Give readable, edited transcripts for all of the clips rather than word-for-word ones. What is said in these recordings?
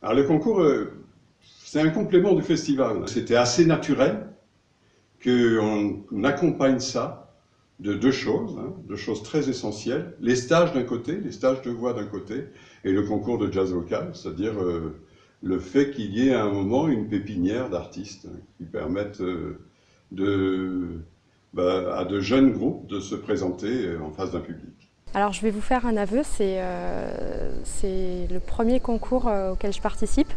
Alors le concours, c'est un complément du festival. C'était assez naturel qu'on accompagne ça de deux choses très essentielles. Les stages d'un côté, les stages de voix d'un côté, et le concours de jazz vocal, c'est-à-dire le fait qu'il y ait à un moment une pépinière d'artistes qui permettent à de jeunes groupes de se présenter en face d'un public. Alors je vais vous faire un aveu, c'est le premier concours auquel je participe.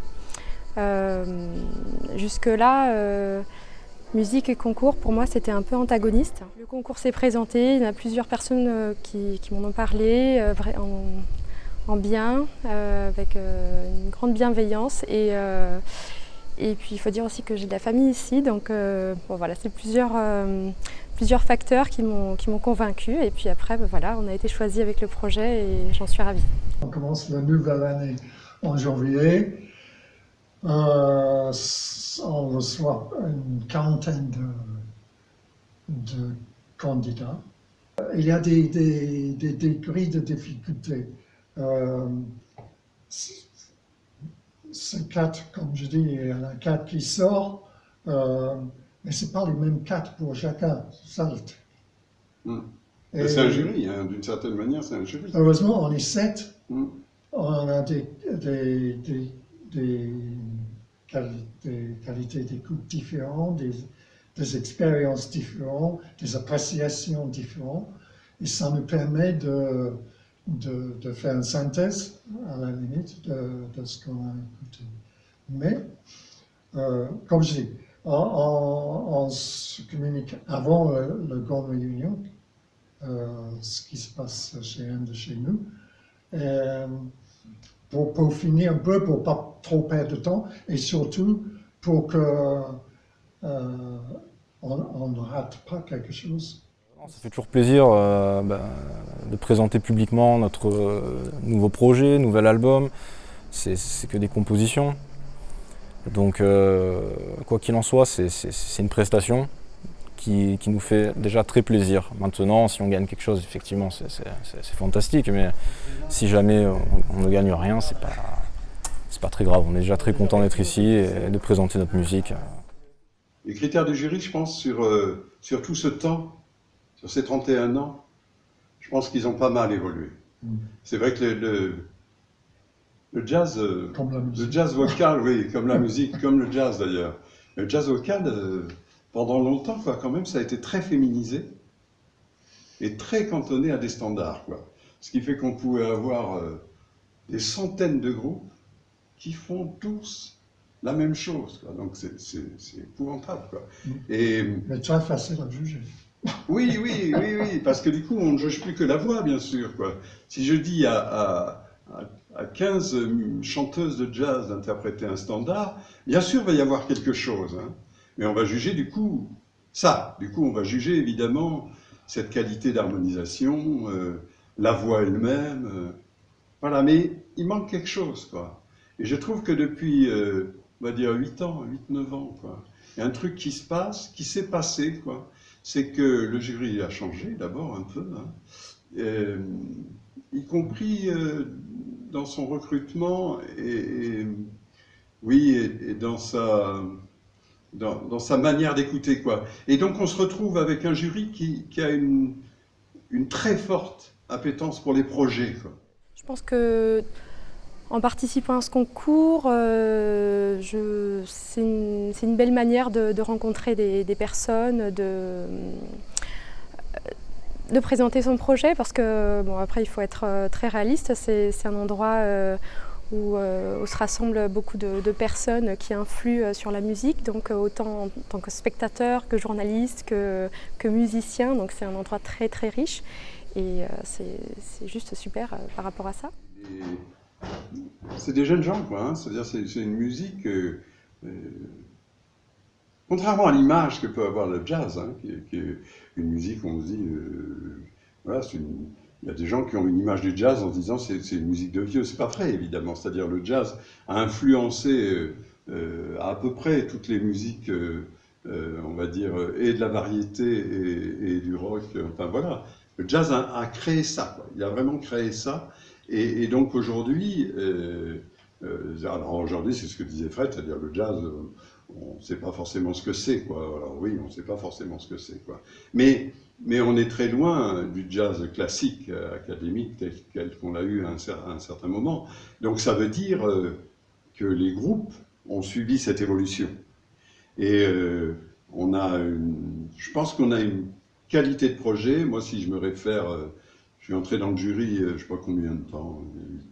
Jusque-là, musique et concours, pour moi, c'était un peu antagoniste. Le concours s'est présenté, il y a plusieurs personnes qui m'en ont parlé en bien, avec une grande bienveillance. Et puis il faut dire aussi que j'ai de la famille ici, donc bon, voilà, c'est plusieurs facteurs qui m'ont convaincue. Et puis après, voilà, on a été choisi avec le projet et j'en suis ravie. On commence la nouvelle année en janvier. On reçoit une quarantaine de candidats. Il y a des degrés de difficulté. C'est 4, comme je dis, il y en a 4 qui sortent, mais ce n'est pas les mêmes 4 pour chacun. Ça. C'est un jury, hein, d'une certaine manière, c'est un jury. Heureusement, on est 7. On a des qualités d'écoute différentes, des expériences différentes, des appréciations différentes. Et ça nous permet de faire une synthèse, à la limite, de ce qu'on a écouté. Mais, comme je dis, on se communique avant la grande réunion, ce qui se passe chez un de chez nous, pour finir un peu, pour ne pas trop perdre de temps, et surtout pour qu'on ne rate pas quelque chose. Ça fait toujours plaisir de présenter publiquement notre nouveau projet, nouvel album. C'est que des compositions. Donc quoi qu'il en soit, c'est une prestation qui nous fait déjà très plaisir. Maintenant, si on gagne quelque chose, effectivement, c'est fantastique. Mais si jamais on ne gagne rien, c'est pas très grave. On est déjà très content d'être ici et de présenter notre musique. Les critères du jury, je pense, sur tout ce temps, sur ces 31 ans, je pense qu'ils ont pas mal évolué. C'est vrai que le jazz, le jazz vocal, oui, comme la musique, comme le jazz d'ailleurs. Le jazz vocal, pendant longtemps, quoi, quand même, ça a été très féminisé et très cantonné à des standards, quoi. Ce qui fait qu'on pouvait avoir des centaines de groupes qui font tous la même chose, quoi. Donc c'est épouvantable, quoi. Mais très facile à juger. Oui, parce que du coup, on ne juge plus que la voix, bien sûr, quoi. Si je dis à 15 chanteuses de jazz d'interpréter un standard, bien sûr, il va y avoir quelque chose, hein. Mais on va juger du coup ça. Du coup, on va juger évidemment cette qualité d'harmonisation, la voix elle-même. Voilà, mais il manque quelque chose, quoi. Et je trouve que depuis, on va dire 8 ans, 8-9 ans, quoi, il y a un truc qui se passe, qui s'est passé, quoi. C'est que le jury a changé d'abord un peu, hein, y compris dans son recrutement et dans sa manière d'écouter, quoi. Et donc on se retrouve avec un jury qui a une très forte appétence pour les projets, quoi. Je pense que en participant à ce concours, c'est une belle manière de rencontrer des personnes, de présenter son projet, parce que bon, après il faut être très réaliste, c'est un endroit où se rassemblent beaucoup de personnes qui influent sur la musique, donc autant en tant que spectateur, que journaliste, que musicien, donc c'est un endroit très très riche et c'est juste super par rapport à ça. C'est des jeunes gens, quoi, hein. C'est-à-dire c'est une musique, contrairement à l'image que peut avoir le jazz, hein, qui est une musique où on se dit, voilà, il y a des gens qui ont une image du jazz en se disant c'est une musique de vieux. C'est pas vrai, évidemment. C'est-à-dire le jazz a influencé à peu près toutes les musiques, on va dire, et de la variété et du rock. Enfin voilà, le jazz a créé ça, quoi. Il a vraiment créé ça. Et donc aujourd'hui, Alors aujourd'hui, c'est ce que disait Fred, c'est-à-dire le jazz, on ne sait pas forcément ce que c'est, quoi. Alors oui, on ne sait pas forcément ce que c'est, quoi. Mais on est très loin du jazz classique, académique, tel qu'on l'a eu à un certain moment. Donc ça veut dire que les groupes ont suivi cette évolution. Et je pense qu'on a une qualité de projet. Moi, si je me réfère, je suis entré dans le jury, je ne sais pas combien de temps,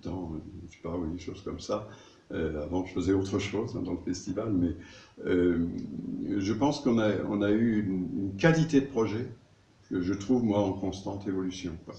8 ans, je sais pas, oui, des choses comme ça. Avant, je faisais autre chose dans le festival, mais je pense qu'on a eu une qualité de projet que je trouve, moi, en constante évolution, quoi.